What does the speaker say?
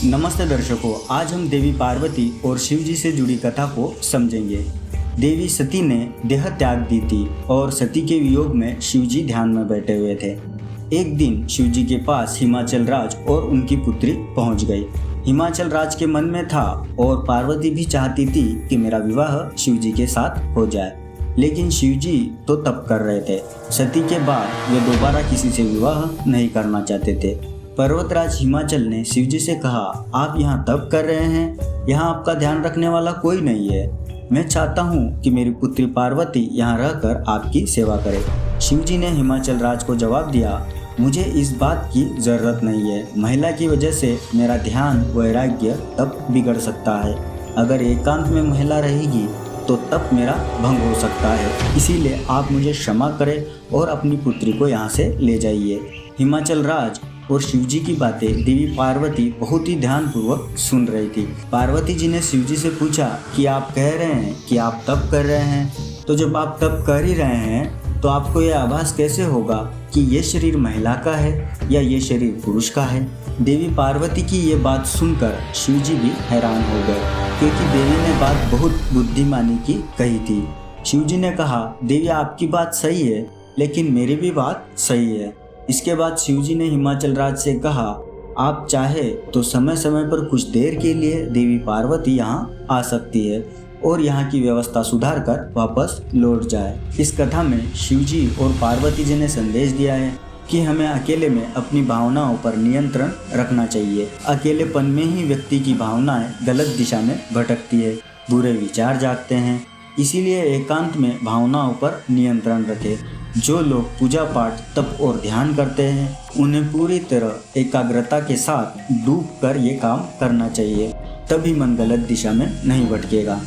नमस्ते दर्शकों, आज हम देवी पार्वती और शिव जी से जुड़ी कथा को समझेंगे। देवी सती ने देह त्याग दी थी और सती के वियोग में शिव जी ध्यान में बैठे हुए थे। एक दिन शिव जी के पास हिमाचल राज और उनकी पुत्री पहुंच गई। हिमाचल राज के मन में था और पार्वती भी चाहती थी कि मेरा विवाह शिव जी के साथ हो जाए, लेकिन शिव जी तो तप कर रहे थे। सती के बाद वे दोबारा किसी से विवाह नहीं करना चाहते थे। पर्वतराज हिमाचल ने शिव जी से कहा, आप यहाँ तप कर रहे हैं, यहाँ आपका ध्यान रखने वाला कोई नहीं है। मैं चाहता हूँ कि मेरी पुत्री पार्वती यहाँ रहकर आपकी सेवा करे। शिव जी ने हिमाचल राज को जवाब दिया, मुझे इस बात की जरूरत नहीं है। महिला की वजह से मेरा ध्यान वैराग्य तप बिगड़ सकता है। अगर एकांत में महिला रहेगी तो तप मेरा भंग हो सकता है, इसीलिए आप मुझे क्षमा करें और अपनी पुत्री को यहाँ से ले जाइए। हिमाचल राज और शिव जी की बातें देवी पार्वती बहुत ही ध्यानपूर्वक सुन रही थी। पार्वती जी ने शिव जी से पूछा कि आप कह रहे हैं कि आप तप कर रहे हैं, तो जब आप तप कर ही रहे हैं तो आपको यह आभास कैसे होगा कि ये शरीर महिला का है या ये शरीर पुरुष का है। देवी पार्वती की ये बात सुनकर शिव जी भी हैरान हो गए, क्योंकि देवी ने बात बहुत बुद्धिमानी की कही थी। शिव जी ने कहा, देवी आपकी बात सही है, लेकिन मेरी भी बात सही है। इसके बाद शिव जी ने हिमाचल राज से कहा, आप चाहे तो समय समय पर कुछ देर के लिए देवी पार्वती यहाँ आ सकती है और यहाँ की व्यवस्था सुधार कर वापस लौट जाए। इस कथा में शिव जी और पार्वती जी ने संदेश दिया है कि हमें अकेले में अपनी भावनाओं पर नियंत्रण रखना चाहिए। अकेलेपन में ही व्यक्ति की भावनाएं गलत दिशा में भटकती है, बुरे विचार जागते हैं। इसीलिए एकांत में भावनाओं पर नियंत्रण रखें। जो लोग पूजा पाठ, तप और ध्यान करते हैं, उन्हें पूरी तरह एकाग्रता के साथ डूब कर ये काम करना चाहिए, तभी मन गलत दिशा में नहीं भटकेगा।